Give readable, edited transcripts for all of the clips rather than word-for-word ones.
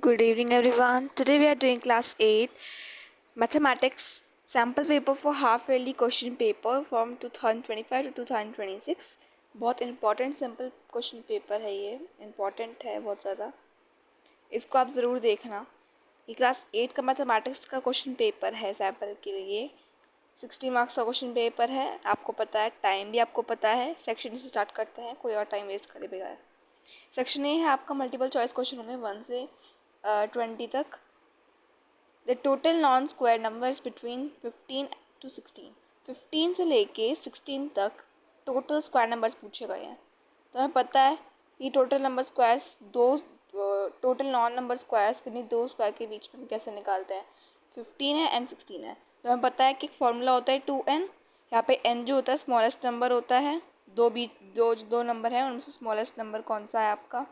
Good evening, everyone. Today we are doing class 8 mathematics sample paper for half yearly question paper from 2025 to 2026. बहुत important sample question paper है, ये important है बहुत ज़्यादा, इसको आप ज़रूर देखना। ये क्लास 8 का मैथमेटिक्स का क्वेश्चन पेपर है सैम्पल के लिए। 60 मार्क्स का क्वेश्चन पेपर है, आपको पता है, टाइम भी आपको पता है। सेक्शन से स्टार्ट करते हैं, कोई और टाइम वेस्ट करे बगैर। सेक्शन ए है आपका मल्टीपल चॉइस क्वेश्चन होंगे 1 से 20 तक। The total non square numbers between 15 to 16, 15 से लेके 16 तक टोटल स्क्वायर नंबर्स पूछे गए हैं। तो हमें पता है कि total number squares total non number squares कितनी दो स्क्वायर के बीच में कैसे निकालते हैं। 15 है एंड 16 है, तो हमें पता है कि फॉर्मूला होता है 2n। यहाँ पे n जो होता है स्मॉलेस्ट नंबर होता है, दो नंबर है उनमें से स्मॉलेस्ट नंबर कौन सा है आपका,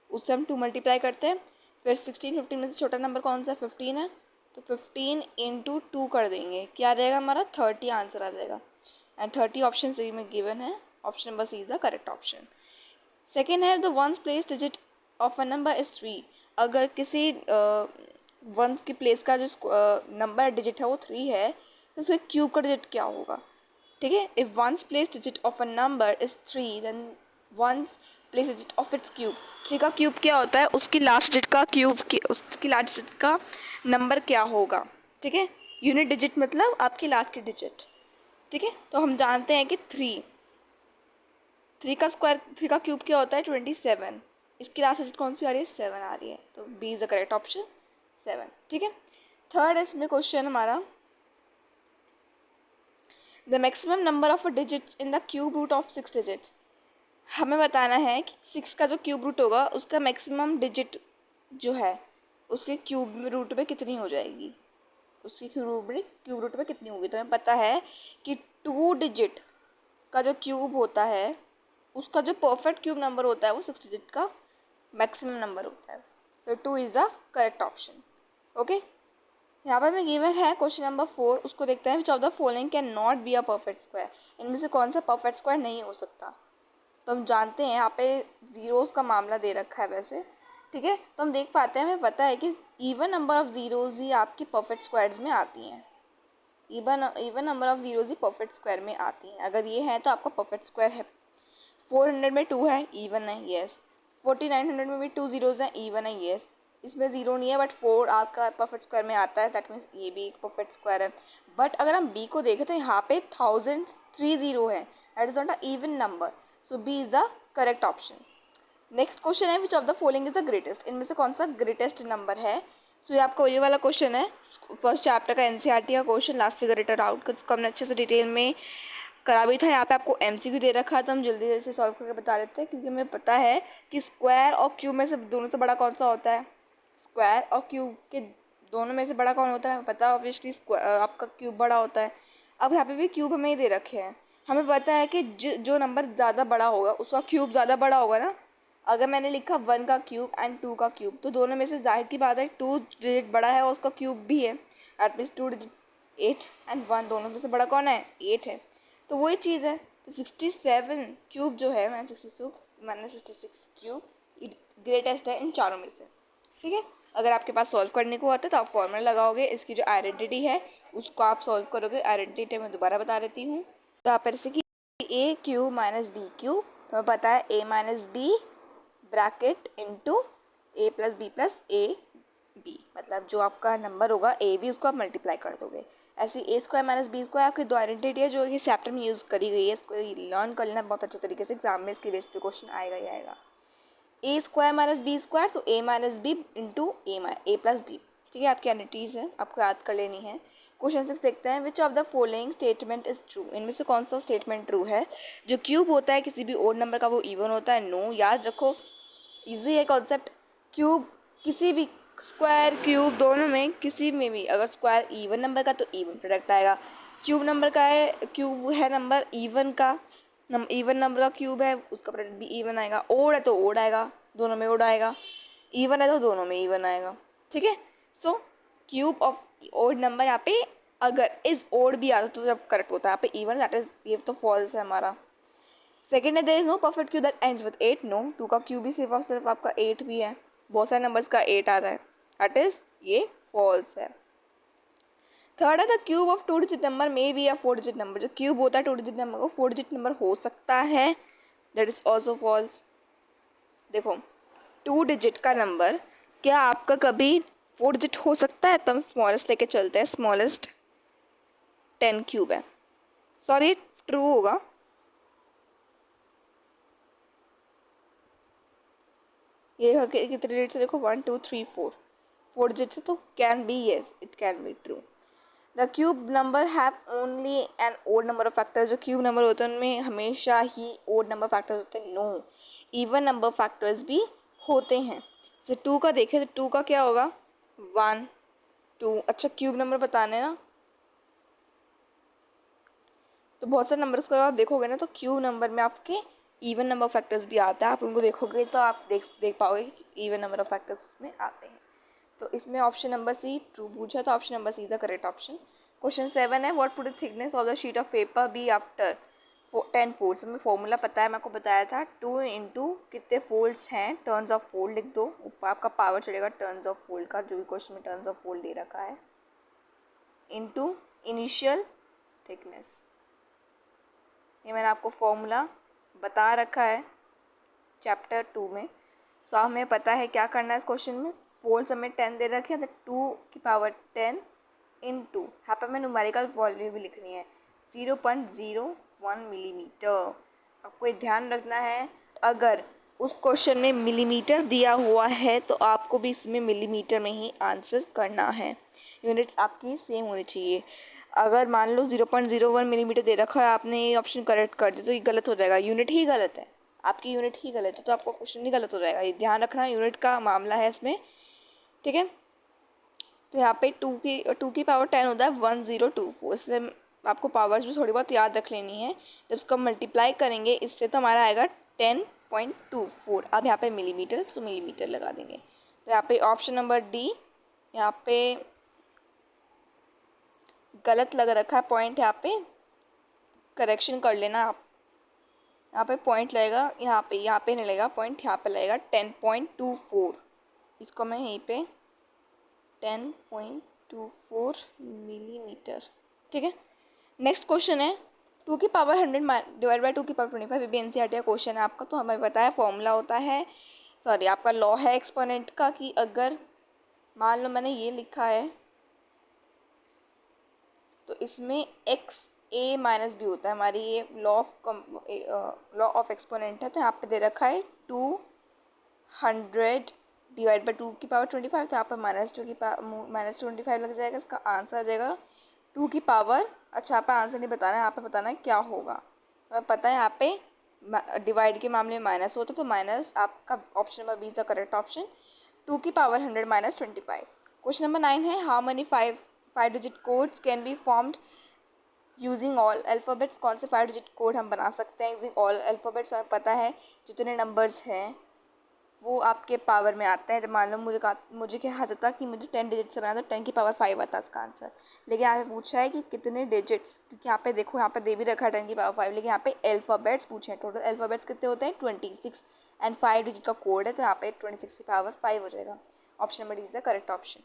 उससे हम 2 मल्टीप्लाई करते हैं। फिर 16 15 में से छोटा नंबर कौन सा है, 15 है, तो 15 इंटू 2 कर देंगे, क्या आ जाएगा हमारा 30 आंसर आ जाएगा। एंड 30 ऑप्शन सी में गिवन है, option number C is the correct option. Second है the ones place digit of a number is 3। अगर किसी वंस की प्लेस का जो नंबर डिजिट है वो 3 है, तो उसके क्यूब का डिजिट क्या होगा। ठीक है, if ones place digit of a number is 3 then ones place digit of its cube. 3 का क्यूब क्या होता है, उसकी लास्ट डिजिट का क्यूब उसकी लास्ट डिजिट का नंबर क्या होगा। ठीक है, यूनिट डिजिट मतलब आपकी लास्ट की डिजिट। ठीक है, तो हम जानते हैं कि 3 का स्क्वायर, 3 का क्यूब क्या होता है 27। इसकी लास्ट डिजिट कौन सी आ रही है, 7 आ रही है, तो B is the correct option, 7। ठीक है, थर्ड इसमें क्वेश्चन हमारा, the maximum number of digits in the cube root of 6 digits. हमें बताना है कि 6 का जो क्यूब रूट होगा उसका मैक्सिमम डिजिट जो है उसके क्यूब रूट में कितनी हो जाएगी, उसकी क्यूब रूट में कितनी होगी। तो हमें पता है कि 2 डिजिट का जो क्यूब होता है उसका जो परफेक्ट क्यूब नंबर होता है वो 6 डिजिट का मैक्सिमम नंबर होता है, तो 2 is the correct option. Okay, यहाँ पर हमें गिवन है क्वेश्चन नंबर 4, उसको देखते हैं। विच of the following can not be a perfect square. इनमें से कौन सा परफेक्ट स्क्वायर नहीं हो सकता। तो हम जानते हैं यहाँ पे ज़ीरोज़ का मामला दे रखा है वैसे। ठीक है, तो हम देख पाते हैं, हमें पता है कि इवन नंबर ऑफ ज़ीरोज़ ही आपकी परफेक्ट स्क्वायर्स में आती हैं। Even number of zeros he perfect square में आती हैं। अगर ये है तो आपका परफेक्ट स्क्वायर है। 400 में 2 है, इवन है, येस। 4900 में भी 2 ज़ीरोज़ हैं, इवन है, येस। इसमें ज़ीरो नहीं है बट 4 आपका परफेक्ट स्क्वायर में आता है, दैट मीन्स ये भी एक परफेक्ट स्क्वायर है। बट अगर हम बी को देखें तो यहाँ पे 1003 ज़ीरो है, that is not a even number, so B is the correct option. Next question है, which of the following is the greatest. इनमें से कौन सा ग्रेटेस्ट नंबर है। सो ये आपका ये वाला क्वेश्चन है, फर्स्ट चैप्टर का एनसीईआरटी का question, last figure it out, इसको हमने अच्छे से डिटेल में करा भी था। यहाँ पे आपको एमसीक्यू दे रखा है, तो हम जल्दी से सॉल्व करके बता देते हैं, क्योंकि हमें पता है कि स्क्वायर और क्यूब में से दोनों से बड़ा कौन सा होता है। स्क्वायर और क्यूब के दोनों में से बड़ा कौन होता है, पता है ऑब्वियसली आपका क्यूब बड़ा होता है। अब यहाँ पे भी क्यूब हमें दे रखे हैं, हमें पता है कि जो नंबर ज़्यादा बड़ा होगा उसका क्यूब ज़्यादा बड़ा होगा ना। अगर मैंने लिखा 1 का क्यूब एंड 2 का क्यूब, तो दोनों में से जाहिर की बात है 2 डिजिट बड़ा है और उसका क्यूब भी है, एट मीन्स 2 डिजिट 8 एंड 1 दोनों में से बड़ा कौन है, 8 है। तो वही चीज़ है, तो 67 क्यूब जो है, मैंने 66 क्यूब ग्रेटेस्ट है इन चारों में से। ठीक है, अगर आपके पास सॉल्व करने को आता है तो आप फॉर्मूला लगाओगे, इसकी जो आइडेंटिटी है उसको आप सॉल्व करोगे। आइडेंटिटी मैं दोबारा बता देती हूँ, तो आप ऐसे कि a cube minus b cube, तो हमें पता है a minus b bracket into a plus a b, मतलब जो आपका नंबर होगा ए बी उसको आप मल्टीप्लाई कर दोगे। ऐसे ए स्क्वायर माइनस बी स्क्वायर आपकी दो आइडेंटिटी है जो इस चैप्टर में यूज़ करी गई है, इसको लर्न कर लेना बहुत अच्छे तरीके से, एग्जाम में इसके बेस पे क्वेश्चन आएगा ही आएगा। ए square minus B square, so A minus B into a plus B. ठीक है, आपकी आइडेंटिटीज है, आपको याद कर लेनी है। क्वेश्चन 6 देखते हैं, विच of the following statement is true. इनमें से कौन सा स्टेटमेंट ट्रू है। जो क्यूब होता है किसी भी ओड नंबर का वो इवन होता है, नो, याद रखो, इजी है कॉन्सेप्ट। क्यूब किसी भी स्क्वायर क्यूब दोनों में किसी में भी अगर स्क्वायर इवन नंबर का तो इवन प्रोडक्ट आएगा। क्यूब नंबर का है, क्यूब है नंबर इवन का, इवन नंबर का क्यूब है उसका प्रोडक्ट भी इवन आएगा। ओड है तो ओड आएगा, दोनों में ओड आएगा। इवन है तो दोनों में इवन आएगा। ठीक है, so cube of odd number यहाँ पे अगर इज ओड भी आता तो जब करेक्ट होता है, यहाँ पे इवन, दैट इज ये तो फॉल्स है हमारा। सेकेंड है, there is no perfect cube that ends with 8, no, 2 का क्यूब भी सिर्फ और सिर्फ आपका 8 भी है। बहुत सारे नंबर्स का 8 आता है, दैट इज ये फॉल्स है। थर्ड है the cube of 2 digit number may be a 4 digit number. जो क्यूब होता है 2 डिजिट नंबर को 4 डिजिट नंबर हो सकता है, दैट इज ऑल्सो फॉल्स। देखो 2 डिजिट का नंबर क्या आपका कभी 4 डिजिट हो सकता है? तो हम स्मॉलेस्ट लेके चलते हैं, स्मॉलेस्ट 10 क्यूब है, सॉरी ट्रू होगा। ये कितने डिजिट से देखो 1 2 3 4 डिजिट से, तो can be, yes it can be true. The cube number have only an odd number of factors. जो क्यूब नंबर होते हैं उनमें हमेशा ही ओड नंबर फैक्टर्स होते हैं? नो, इवन नंबर फैक्टर्स भी होते हैं। जैसे 2 का देखें तो 2 का क्या होगा? 1 2। अच्छा क्यूब नंबर बताने ना, तो बहुत सारे नंबर्स को आप देखोगे ना तो क्यूब नंबर में आपके इवन नंबर फैक्टर्स भी आता है। आप उनको देखोगे तो आप देख पाओगे कि इवन नंबर ऑफ फैक्टर्स में आते हैं। तो इसमें ऑप्शन नंबर सी ट्रू पूछा, तो option number C is the correct option. Question 7 है what would the thickness of the sheet of paper be after 10 folds. हमें फॉर्मूला पता है, मैं आपको बताया था 2 इंटू कितने फोल्ड्स हैं, टर्न्स ऑफ फोल्ड लिख दो, ऊपर आपका पावर चलेगा टर्न्स ऑफ फोल्ड का, जो भी क्वेश्चन में टर्न्स ऑफ फोल्ड दे रखा है, इंटू इनिशियल थिकनेस। ये मैंने आपको फॉर्मूला बता रखा है चैप्टर 2 में। सो हमें पता है क्या करना है इस क्वेश्चन में। फोल्ड्स हमें 10 दे रखे हैं, तो 2 की पावर 10 इंटू, यहाँ पर हमें न्यूमेरिकल वैल्यू भी लिखनी है 0.01 मिलीमीटर। आपको ये ध्यान रखना है, अगर उस क्वेश्चन में मिलीमीटर दिया हुआ है तो आपको भी इसमें मिलीमीटर में ही आंसर करना है। यूनिट्स आपकी सेम होनी चाहिए। अगर मान लो 0.01 मिलीमीटर दे रखा है, आपने ये ऑप्शन करेक्ट कर दिया तो ये गलत हो जाएगा, यूनिट ही गलत है, आपकी यूनिट ही गलत है, तो आपका क्वेश्चन ही गलत हो जाएगा। ये ध्यान रखना, यूनिट का मामला है इसमें, ठीक है। तो यहाँ पे 2 की पावर 10 होता है 1024, इसलिए आपको पावर्स भी थोड़ी बहुत याद रख लेनी है। जब इसको मल्टीप्लाई करेंगे इससे तो हमारा आएगा 10.24। अब यहाँ पे मिलीमीटर, तो मिलीमीटर लगा देंगे। तो यहाँ पे ऑप्शन नंबर डी यहाँ पे गलत लग रखा है पॉइंट, यहाँ पे करेक्शन कर लेना आप। यहाँ पे पॉइंट लगेगा, यहाँ पे नहीं लगेगा पॉइंट, यहाँ पे लगेगा 10.24। इसको मैं यहीं पे 10.24 मिलीमीटर, ठीक है। नेक्स्ट क्वेश्चन है 2 की पावर 100 डिवाइड बाई 2 की पावर 25। ये भी एनसीईआरटी का क्वेश्चन है आपका, तो हमें पता है फॉर्मूला होता है, सॉरी आपका लॉ है एक्सपोनेंट का, कि अगर मान लो मैंने ये लिखा है तो इसमें एक्स ए माइनस बी होता है। हमारी ये लॉ ऑफ एक्सपोनेंट है, तो यहाँ पे दे रखा है 200 डिवाइड बाई 2 की पावर 25, तो यहाँ पर -25 लग जाएगा। इसका आंसर आ जाएगा 2 की पावर, अच्छा यहाँ पे आंसर नहीं बताना है, यहाँ पे बताना है क्या होगा। हमें पता है यहाँ पे डिवाइड के मामले में माइनस होता है, तो माइनस आपका option number B is the correct option, 2 की पावर 100 माइनस 25। क्वेश्चन नंबर 9 है how many 5 digit codes can be formed using all alphabets. कौन से 5 डिजिट कोड हम बना सकते हैं यूजिंग ऑल अल्फ़ाबेट्स। हमें पता है जितने नंबर्स हैं वो आपके पावर में आते हैं। तो मान लो मुझे क्या आता था कि मुझे 10 डिजिट से बनाना, तो 10 की पावर 5 आता है इसका आंसर। लेकिन यहाँ पे पूछा है कि कितने डिजिट्स, क्योंकि यहाँ पे देखो यहाँ पे दे भी रखा है 10 की पावर 5, लेकिन यहाँ पे अल्फ़ाबेट्स पूछे हैं। टोटल अल्फ़ाबेट्स कितने होते हैं 26, एंड 5 डिजिट का कोड है, तो यहाँ पे 26 की पावर 5 हो जाएगा। Option number D is the correct option.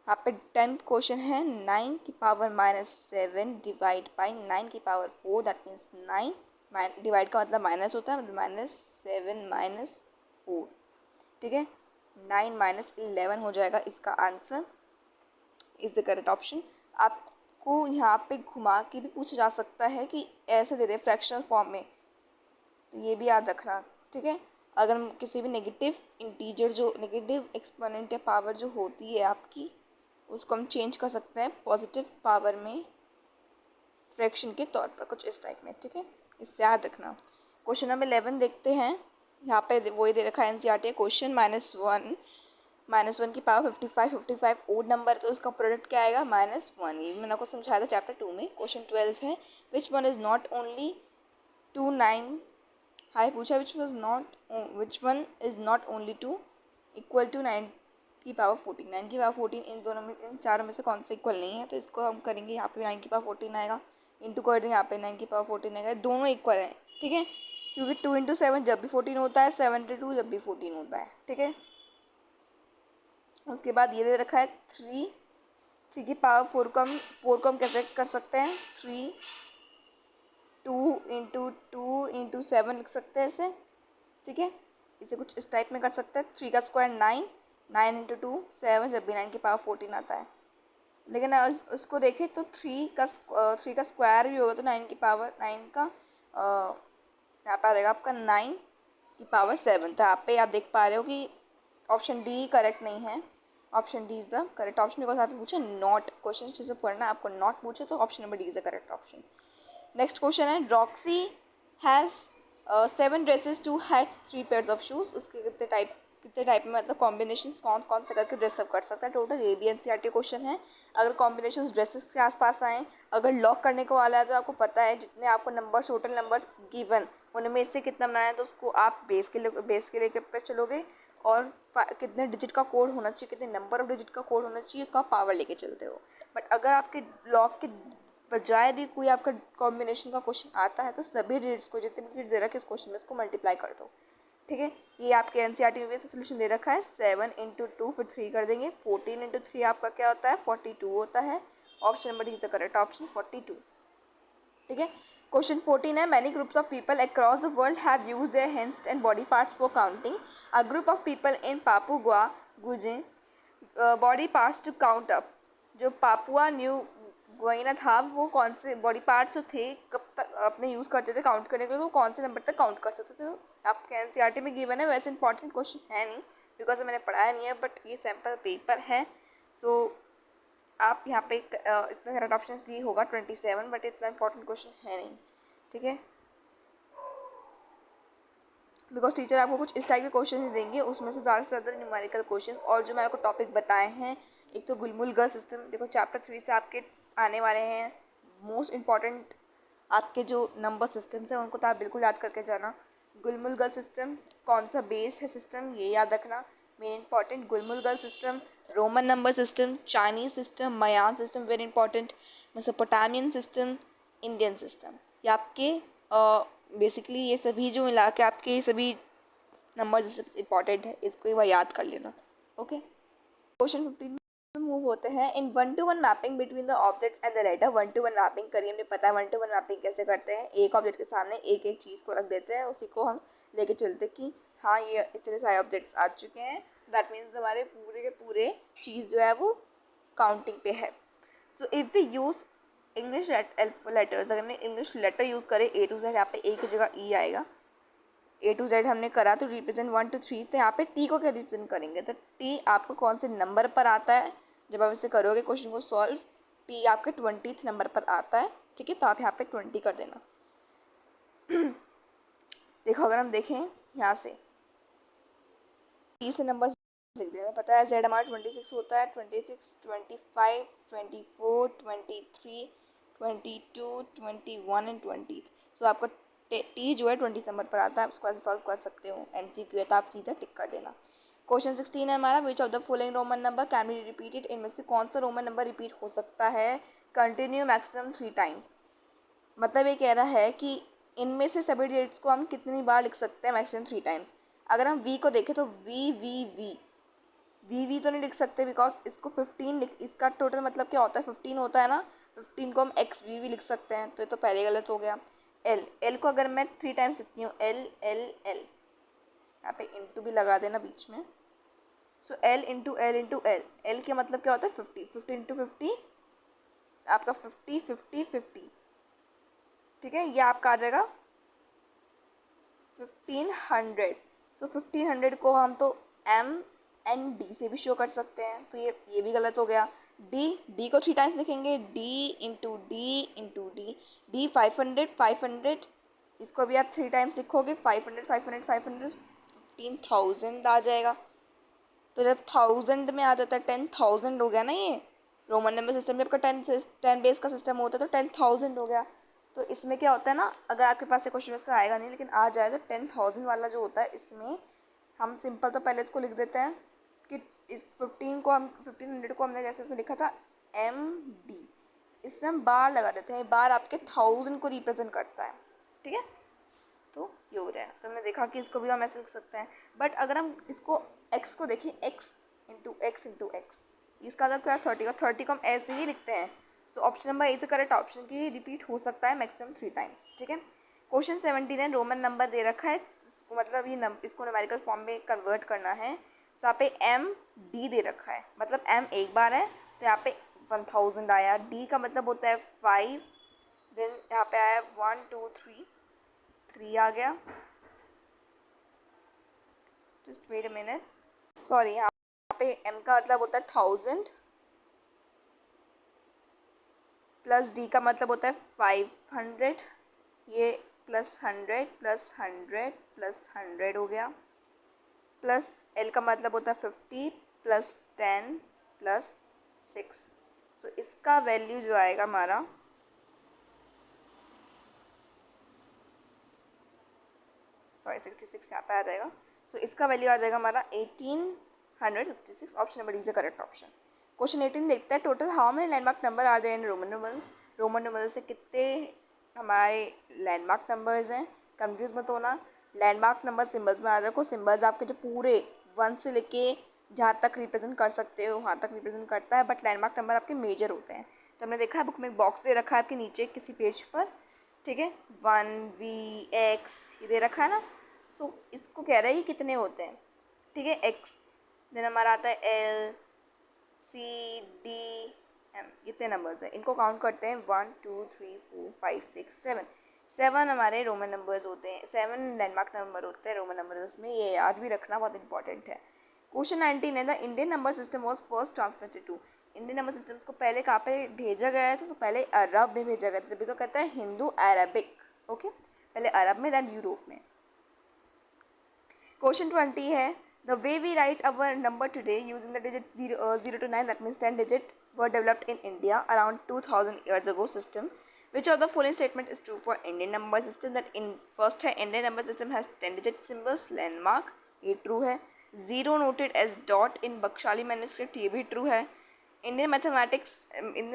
यहाँ पे 10th क्वेश्चन है 9 की पावर -7 डिवाइड बाई 9 की पावर 4, दैट मीन्स 9 डिवाइड का मतलब माइनस होता है, मतलब -7 - 4, ठीक है। 9 - 11 हो जाएगा इसका answer, is the correct option. आपको यहाँ पे घुमा के भी पूछा जा सकता है कि ऐसे दे दे फ्रैक्शनल फॉर्म में, तो ये भी याद रखना, ठीक है। अगर हम किसी भी नेगेटिव इंटीजर, जो नेगेटिव एक्सपोनेंट या पावर जो होती है आपकी, उसको हम चेंज कर सकते हैं पॉजिटिव पावर में फ्रैक्शन के तौर पर, कुछ इस टाइप में, ठीक है। इससे याद रखना। क्वेश्चन नंबर 11 देखते हैं। यहाँ पे वही दे रखा है एनसीईआरटी क्वेश्चन, -1 की पावर 55 ओड नंबर, तो उसका प्रोडक्ट क्या आएगा -1। ये मैंने आपको समझाया था चैप्टर 2 में। क्वेश्चन 12 है which one is not only 2 9 high पूछा, which one is not only 2 equal to 9 की पावर 14। 9 की पावर 14 इन दोनों में, इन चारों में से कौन सा इक्वल नहीं है, तो इसको हम करेंगे यहाँ पे 9 की पावर 14 आएगा, इंटू कर देंगे यहाँ पे 9 की पावर 14 आएगा, दोनों इक्वल हैं, ठीक है। क्योंकि 2 × 7 जब भी 14 होता है, 7 × 2 जब भी 14 होता है, ठीक है। उसके बाद ये दे रखा है 3 की पावर 4 को हम कैसे कर सकते हैं, 2 into 7 लिख सकते हैं इसे, ठीक है। इसे कुछ इस टाइप में कर सकते हैं। 3 का स्क्वायर 9, 9 into 2 7, जब भी 9 की पावर 14 आता है। लेकिन उसको देखें तो 3 का स्क्वायर भी होगा तो 9 की पावर 9 का यहाँ पे आ जाएगा आपका 9 की पावर 7। तो यहाँ पे आप देख पा रहे हो कि ऑप्शन डी करेक्ट नहीं है। Option D is the correct option, because आपने पूछा नॉट, क्वेश्चन जैसे पढ़ना आपको नॉट पूछे तो option number D is the correct option. Next question है, Roxy has 7 dresses to had 3 pairs of shoes. उसके कितने टाइप में मतलब कॉम्बिनेशन कौन कौन से करके ड्रेसअप कर सकता है। Total A B N C R T question है। अगर कॉम्बिनेशन ड्रेसेस के आसपास आए, अगर लॉक करने को वाला है तो आपको पता है जितने आपको नंबर्स टोटल नंबर्स गिवन उनमें से कितना बनाना है तो उसको आप बेस के लेके पे चलोगे, और कितने डिजिट का कोड होना चाहिए, कितने नंबर ऑफ डिजिट का कोड होना चाहिए, उसका पावर लेके चलते हो। बट अगर आपके लॉक के बजाय भी कोई आपका कॉम्बिनेशन का क्वेश्चन आता है तो सभी डिजिट्स को जितने भी डिजिट दे रखे इस क्वेश्चन में उसको मल्टीप्लाई कर दो, ठीक है। ये आपके एनसीईआरटी में सोल्यूशन दे रखा है। 7 into 2 फिर 3 कर देंगे। 14 into 3 आपका क्या होता है, 42 होता है। Option number is the correct option, 42, ठीक है। क्वेश्चन 14 है, many groups of people across the world have used their hands and body parts for counting. A group of people in Papua गुजे body parts to count up. जो Papua New Guinea था वो कौन से body parts जो थे कब तक अपने यूज़ करते थे काउंट करने के लिए, तो कौन से नंबर तक काउंट कर सकते थे। तो आपके एनसीईआरटी में गिवन है, वैसे इंपॉर्टेंट क्वेश्चन है नहीं बिकॉज मैंने पढ़ाया नहीं है, बट ये सैम्पल पेपर है। सो आप यहाँ पे इसमें करेक्ट ऑप्शन सी होगा 27, बट इतना इंपॉर्टेंट क्वेश्चन है नहीं, ठीक है। बिकॉज टीचर आपको कुछ इस टाइप के क्वेश्चन देंगे, उसमें से ज़्यादा से ज़्यादा न्यूमेरिकल क्वेश्चन, और जो मैंने आपको टॉपिक बताए हैं, एक तो गुलमुलगर सिस्टम, देखो चैप्टर 3 से आपके आने वाले हैं मोस्ट इम्पॉर्टेंट आपके जो नंबर सिस्टम्स हैं उनको तो आप बिल्कुल याद करके जाना। गुलमुलगर सिस्टम कौन सा बेस है सिस्टम ये याद रखना, मेन इंपॉर्टेंट गुलमुलगर system, Roman number system, Chinese system, Mayan system very important, Mesopotamian system, Indian system. ये आपके बेसिकली ये सभी जो मिला के आपके सभी नंबर सिस्टम इंपॉर्टेंट है, इसको एक बार याद कर लेना, ओके। क्वेश्चन 15 में मूव होते हैं। In 1-to-1 mapping between the objects and the letter. 1-to-1 mapping करिए, हमें पता है 1-to-1 मैपिंग कैसे करते हैं। एक ऑब्जेक्ट के सामने एक एक चीज़ को रख देते हैं, उसी को हम लेके चलते कि हाँ ये इतने सारे ऑब्जेक्ट्स आ चुके हैं, दैट मीन्स हमारे पूरे के पूरे चीज़ जो है वो काउंटिंग पे है। So if we use English letters, अगर हमने इंग्लिश लेटर यूज़ करें A to Z, यहाँ पे A की जगह E आएगा। A to Z हमने करा तो रिप्रेजेंट 1 to 3, तो यहाँ पे T को क्या रिप्रेजेंट करेंगे, तो T आपको कौन से नंबर पर आता है जब आप इसे करोगे क्वेश्चन को सॉल्व, T आपके 20th नंबर पर आता है, ठीक है। तो आप यहाँ पे 20 कर देना। देखो अगर हम देखें यहाँ से T से नंबर लिख दें, हमें पता है Z हमारा 26 होता है, 26, 25, 24, 23, 22, 21 एंड 20। सो आपका टी जो है 20 नंबर पर आता है, आप इसको ऐसे सॉल्व कर सकते हो। एमसीक्यू है तो आप सीधा टिक कर देना। क्वेश्चन 16 है हमारा, विच of the following Roman number can be repeated. इनमें से कौन सा रोमन नंबर रिपीट हो सकता है कंटिन्यू मैक्सिमम 3 टाइम्स। मतलब ये कह रहा है कि इनमें से सभी डिजिट्स को हम कितनी बार लिख सकते हैं, मैक्सिमम 3 टाइम्स। अगर हम वी को देखें तो वी तो नहीं लिख सकते बिकॉज इसको 15 इसका टोटल मतलब क्या होता है 15 होता है ना, 15 को हम एक्स वी लिख सकते हैं, तो ये तो पहले गलत हो गया। एल को अगर मैं 3 टाइम्स लिखती हूँ एल यहाँ पे इंटू भी लगा देना बीच में। सो एल के मतलब क्या होता है 50 इंटू 50 आपका 50, ठीक है। ये आपका आ जाएगा 1500। सो 1500 को हम तो एम एन डी से भी शो कर सकते हैं, तो ये भी गलत हो गया। डी को 3 टाइम्स लिखेंगे, डी 500, इसको भी आप 3 टाइम्स लिखोगे 500 15,000 आ जाएगा। तो जब 1000 में आ जाता है 10,000 हो गया ना, ये रोमन नंबर सिस्टम में आपका 10 बेस का सिस्टम होता है तो 10,000 हो गया। तो इसमें क्या होता है ना, अगर आपके पास क्वेश्चन वैसे आएगा नहीं लेकिन आ जाए तो 10,000 वाला जो होता है इसमें हम सिंपल तो पहले इसको लिख देते हैं कि इस 1500 को हमने जैसे इसमें लिखा था एम डी, इसमें हम बार लगा देते हैं, बार आपके 1000 को रिप्रेजेंट करता है, ठीक है। तो ये हो जाएगा। तो हमने देखा कि इसको भी हम ऐसे लिख सकते हैं, बट अगर हम इसको एक्स को देखें, एक्स इंटू एक्स। इसका मतलब क्या है 30 का, 30 को हम ऐसे ही लिखते हैं। सो ऑप्शन नंबर ए से करेक्ट ऑप्शन की रिपीट हो सकता है मैक्सिमम 3 टाइम्स। ठीक है, क्वेश्चन 17 है, रोमन नंबर दे रखा है, मतलब ये इसको न्यूमेरिकल फॉर्म में कन्वर्ट करना है। तो यहाँ पे एम डी दे रखा है, मतलब एम एक बार है तो यहाँ पे 1000 आया, डी का मतलब होता है 5, देन यहाँ पे आया 1 2 3 आ गया, just wait a minute, sorry यहाँ पे एम का मतलब होता है 1000 प्लस डी का मतलब होता है 500, ये प्लस 100 प्लस 100 प्लस 100 हो गया, प्लस एल का मतलब होता है 50 प्लस 10 प्लस 6। तो इसका वैल्यू जो आएगा हमारा, सॉरी 66 यहाँ पे आ जाएगा। सो इसका वैल्यू आ जाएगा हमारा 1866। Option number D is the correct option. Question 18 देखते हैं, total how many landmark number are there in Roman numerals. Roman numerals से कितने हमारे लैंडमार्क नंबर्स हैं, कंफ्यूज मत होना। लैंडमार्क नंबर सिंबल्स में आ जाए, सिंबल्स आपके जो पूरे 1 से लेके जहाँ तक रिप्रेजेंट कर सकते हो वहाँ तक रिप्रेजेंट करता है, बट लैंडमार्क नंबर आपके मेजर होते हैं। तो हमने देखा है बुक में एक बॉक्स दे रखा है आपके नीचे किसी पेज पर, ठीक है, 1 V X ये दे रखा है ना। सो इसको कह रहा है कि कितने होते हैं, ठीक है, एक्स, देन हमारा आता है एल सी डी एम, इतने नंबर्स हैं, इनको काउंट करते हैं 1 2 3 4 5 6 7। 7 हमारे रोमन नंबर्स होते हैं, 7 लैंडमार्क नंबर होते हैं रोमन नंबर्स में, ये याद भी रखना बहुत इंपॉर्टेंट है। क्वेश्चन 19 है, the Indian number system was first transmitted to. Indian number system को पहले कहाँ पे भेजा गया था, तो पहले अरब में भेजा गया था, तभी तो कहता है हिंदू अरबिक। ओके, पहले अरब में देन यूरोप में। क्वेश्चन 20 है, the way we write our number today using the digit 0 to 9, that means 10 digit were developed in India around 2000 years ago system. Which of the following statement is true for Indian number system? That in first है Indian number system has 10 digit symbols landmark, ये true है। Zero noted as dot in Bakshali manuscript, ये भी true है। Indian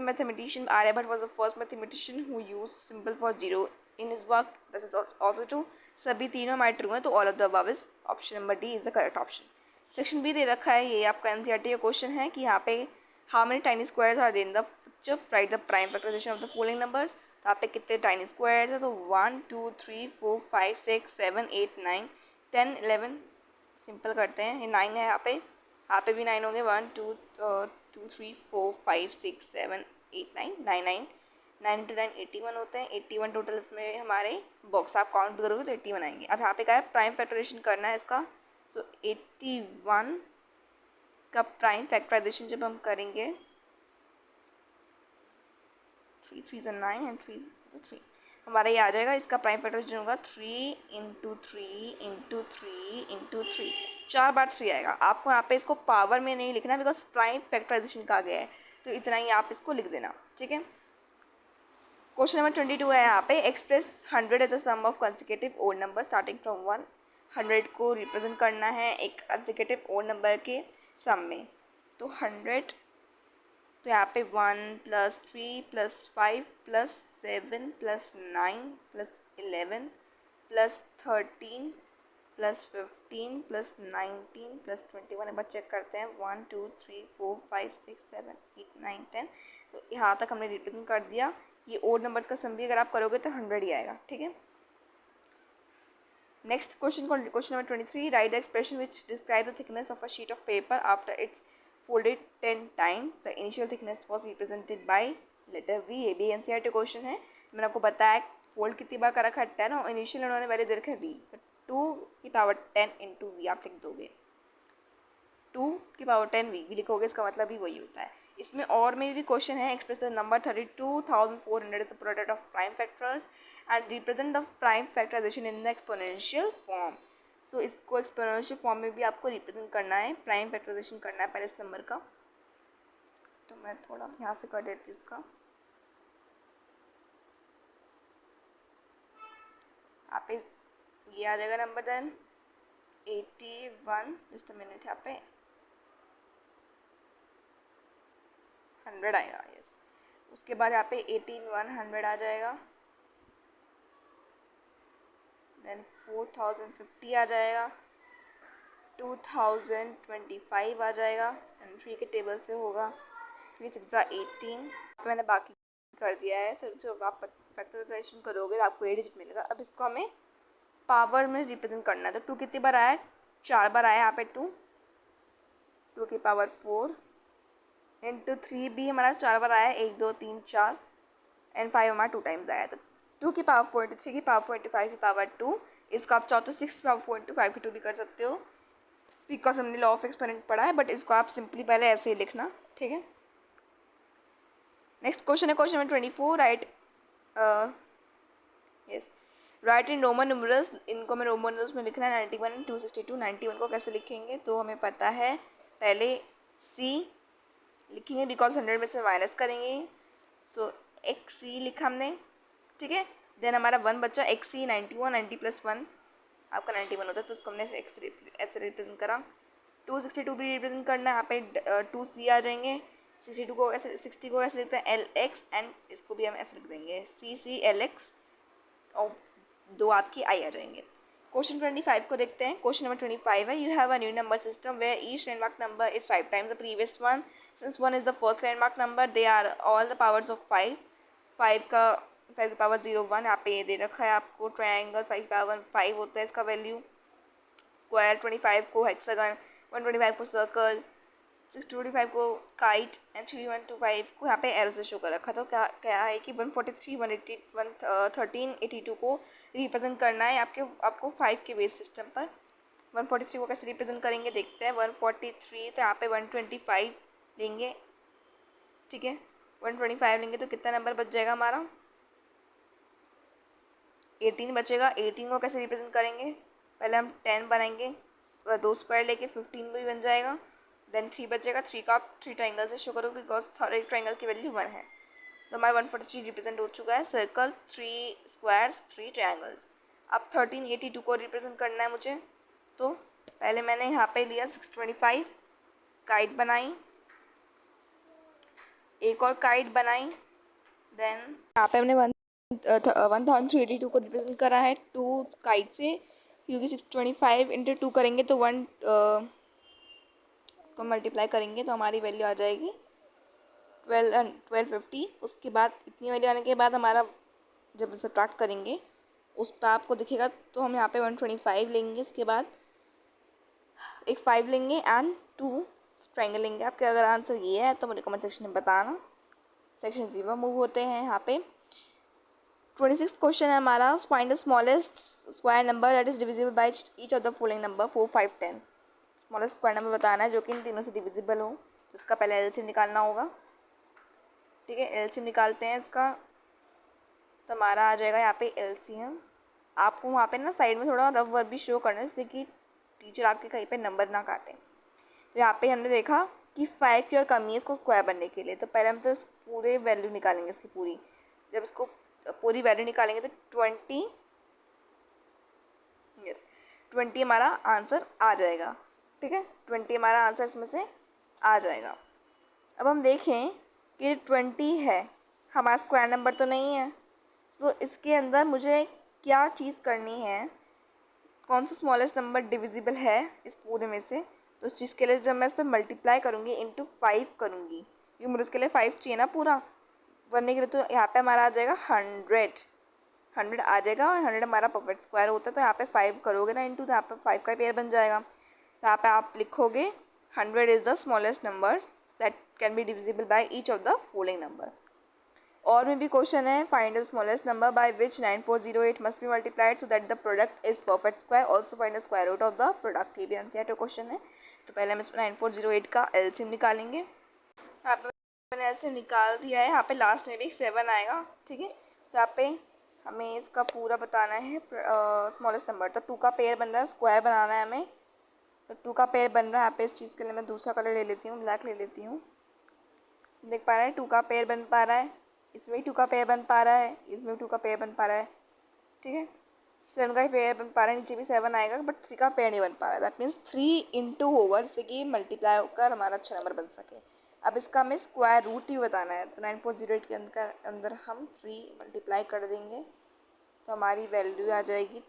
mathematician Aryabhatta was the first mathematician who used symbol for zero in his work. This is also true. सभी तीनों हमारे true हैं, तो all of the above is option number D is the correct option. Section B दे रखा है, ये आपका एनसीईआरटी का क्वेश्चन है कि यहाँ पे how many tiny squares are there in the picture, write the prime factorization of the following numbers. तो यहाँ पे कितने टाइनी स्क्वायर्स है, तो 1 2 3 4 5 6 7 8 9 10 11, सिंपल करते हैं, ये 9 है यहाँ पे भी 9 होंगे, 1 2 2 3 4 5 6 7 8 9 9 9 9 into 9 81 होते हैं, 81 टोटल इसमें हमारे बॉक्स आप काउंट करोगे तो 81 आएंगे। अब यहाँ पे क्या है, प्राइम फैक्टराइजेशन करना है इसका। सो 81 का प्राइम फैक्टराइजेशन जब हम करेंगे, 3 3 9 एंड 3 3, हमारा ये आ जाएगा, इसका प्राइम फैक्टराइजेशन होगा 3 इंटू 3 इंटू 3 इंटू 3, 4 बार 3 आएगा। आपको यहाँ पे इसको पावर में नहीं लिखना बिकॉज प्राइम फैक्टराइजेशन का गया है, तो इतना ही आप इसको लिख देना, ठीक है। क्वेश्चन नंबर 22 है, यहाँ पे express 100 as a sum of consecutive odd number starting from 1। 100 को रिप्रेजेंट करना है एक कंसेक्यूटिव ओड नंबर के सम में, तो 100, तो यहाँ पे 1 plus 3 plus 5 plus 7 plus 9 plus 11 plus 13 plus 15 plus 19 plus 21, एक बार चेक करते हैं, 1 2 3 4 5 6 7 8 9 10, तो यहाँ तक हमने रिप्रेजेंट कर दिया। ये ओड नंबर्स का सम भी अगर आप करोगे तो 100 ही आएगा, ठीक है। Next question number 23, right the expression which describe the thickness of a sheet of paper after it's folded 10 times. The initial thickness was represented by letter V। ये भी एनसीईआरटी क्वेश्चन है, मैंने आपको बताया फोल्ड कितनी बार कर रखा है 10, और इनिशियल उन्होंने वैल्यू दे रखा है V, तो 2 की पावर 10 इंटू V आप लिख दोगे, 2 की पावर 10 V लिखोगे, इसका मतलब भी वही होता है। इसमें और में भी क्वेश्चन है, express the number 32,400 is the product of prime factors and represent the prime factorization in the exponential form. So इसको एक्सपोनेंशियल फॉर्म में भी आपको रिप्रेजेंट करना है, प्राइम फैक्टराइजेशन करना है पहले इस नंबर का। तो मैं थोड़ा यहाँ से कर देती हूँ इसका, आप ये आ जाएगा number then 81, just a minute, यहाँ पे 100 आएगा, यस। उसके बाद यहाँ पे 18100 आ जाएगा, देन 4050 आ जाएगा, 2025 आ जाएगा, एंड 3 के टेबल से होगा 3 6 18। मैंने बाकी कर दिया है, फिर जब आप फैक्टराइजेशन करोगे तो आपको 8 डिजिट मिलेगा। अब इसको हमें पावर में रिप्रेजेंट करना है। तो 2 कितनी बार आया है? 4 बार आया यहाँ पे 2 की पावर 4 इंटू 3 भी हमारा 4 बार आया है, 1 2 3 4, एंड 5 हमारा 2 टाइम्स आया। तो 2 की पावर 4 इंटू 3 की पावर 4 इंटू 5 की पावर 2, इसको आप चाहो तो 6 की पावर 4 इंटू 5 की 2 भी कर सकते हो, बिकॉज हमने लॉ ऑफ एक्सपोनेंट पढ़ा है, बट इसको आप सिंपली पहले ऐसे ही लिखना, ठीक है। नेक्स्ट क्वेश्चन है question number 24, right yes right इन रोमन न्यूमरल्स। इनको हमें रोमन न्यूमरल्स में लिखना है 91 262। 91 को कैसे लिखेंगे? तो हमें पता है, पहले सी लिखेंगे बिकॉज 100 में से माइनस करेंगे, सो एक सी लिखा हमने, ठीक है। देन हमारा 1 बचा, एक सी 91, 90 प्लस 1 आपका 91 होता है, तो उसको हमने ऐसे रिप्रेजेंट करा। 262 भी रिप्रेजेंट करना है, यहाँ पे 2 सी आ जाएंगे। 62 को ऐसे, 60 को ऐसे लिखते हैं एल एक्स, एंड इसको भी हम ऐसे लिख देंगे सी सी एल एक्स, और 2 आपकी आई आ जाएंगे। क्वेश्चन 25 को देखते हैं। क्वेश्चन नंबर 25 है, you have a new number system where each landmark number is 5 times the previous one. Since 1 is the first landmark number, they are all the powers of 5। 5 की power 0 1 यहाँ पे ये दे रखा है आपको। ट्रायंगल 5 की power 5 होता है इसका वैल्यू। स्क्वायर 25 को हेक्सागन, 125 को सर्कल, 625 को काइट, एंड 3125 को यहाँ पे एरो से शो कर रखा। तो क्या क्या है कि 143 180 113 82 को रिप्रेजेंट करना है आपको 5 के बेस सिस्टम पर। 143 को कैसे रिप्रेजेंट करेंगे देखते हैं। 143 तो यहाँ पे 125 लेंगे, ठीक है। 125 लेंगे तो कितना नंबर बच जाएगा हमारा? 18 बचेगा। 18 को कैसे रिप्रेजेंट करेंगे? पहले हम 10 बनाएंगे, 2 स्क्वायर लेके 15 भी बन जाएगा। देन 3 बचेगा, 3 का आप 3 ट्राइंगल से शो करोगे बिकॉज हर एक ट्राइंगल की वैल्यू 1 है। तो हमारा 143 रिप्रेजेंट हो चुका है। Circle 3 squares 3 triangles. अब 1382 को रिप्रेजेंट करना है मुझे, तो पहले मैंने यहाँ पे लिया 625, काइट बनाई, एक और काइट बनाई। देन यहाँ पे हमने 1382 को रिप्रेजेंट करा है 2 काइट से, क्योंकि 625 इंटू 2 करेंगे तो 1 को मल्टीप्लाई करेंगे तो हमारी वैल्यू आ जाएगी 1250। उसके बाद इतनी वैल्यू आने के बाद हमारा जब सब्ट्रैक्ट करेंगे उस पर आपको दिखेगा, तो हम यहाँ पे 125 लेंगे, इसके बाद एक 5 लेंगे एंड 2 ट्रायंगल लेंगे। आपके अगर आंसर ये है तो मुझे कमेंट सेक्शन में बताना। सेक्शन 0 मूव होते हैं। यहाँ पे 26 क्वेश्चन है हमारा, find the smallest square number that is divisible by each of the following number 4 5 10। Smallest square number बताना है जो कि इन तीनों से डिविजिबल हो। इसका पहले एलसीएम निकालना होगा, ठीक है। एलसीएम निकालते हैं इसका, तो हमारा आ जाएगा यहाँ पे एलसीएम। आपको वहाँ पे ना साइड में थोड़ा रफ वर्क भी शो करना है, जिससे कि टीचर आपके कहीं पे नंबर ना काटें। तो यहाँ पे हमने देखा कि 5 की और कमी है इसको स्क्वायर बनने के लिए, तो पहले हम तो पूरे वैल्यू निकालेंगे इसकी पूरी। जब इसको पूरी वैल्यू निकालेंगे तो 20 हमारा आंसर आ जाएगा, ठीक है। 20 हमारा आंसर इसमें से आ जाएगा। अब हम देखें कि 20 है, हमारा स्क्वायर नंबर तो नहीं है, तो इसके अंदर मुझे क्या चीज़ करनी है, कौन सा स्मॉलेस्ट नंबर डिविजिबल है इस पूरे में से। तो उस चीज़ के लिए जब मैं इस पर मल्टीप्लाई करूँगी इंटू 5 करूँगी, क्योंकि मुझे उसके लिए 5 चाहिए ना पूरा बनने के लिए, तो यहाँ पे हमारा आ जाएगा 100 आ जाएगा, और 100 हमारा परफेक्ट स्क्वायर होता है। तो यहाँ पे 5 करोगे ना इंटू, तो यहाँ पे 5 का पेयर बन जाएगा। तो यहाँ पे आप लिखोगे 100 is the smallest number that can be divisible by each of the following number. और में भी क्वेश्चन है, find the smallest number by which 9408 must be multiplied so that the product is perfect square, also find the square root of the product. ये भी NCERT question है। तो पहले हम इसमें 9408 का एलसीएम निकालेंगे। यहाँ पे मैंने एलसीएम निकाल दिया है। यहाँ पे लास्ट में भी 7 आएगा, ठीक है। तो यहाँ पे हमें इसका पूरा बताना है स्मॉलेस्ट नंबर। तो 2 का पेयर बन रहा है, स्क्वायर बनाना है हमें, तो 2 का पेयर बन रहा है। यहाँ पे इस चीज़ के लिए मैं दूसरा कलर ले लेती हूँ, ब्लैक ले लेती हूँ। देख पा रहे हैं 2 का पेयर बन पा रहा है, इसमें भी 2 का पेयर बन पा रहा है, इसमें भी 2 का पेयर बन पा रहा है, ठीक है। 7 का पेयर बन पा रहा है, नीचे भी 7 आएगा, बट 3 का पेयर नहीं बन पा रहा है। दैट मीन्स 3 इंटू होगा, जिससे कि मल्टीप्लाई होकर हमारा अच्छा नंबर बन सके। अब इसका हमें स्क्वायर रूट ही बताना है, तो 9408 के अंदर हम 3 मल्टीप्लाई कर देंगे, तो हमारी वैल्यू आ जाएगी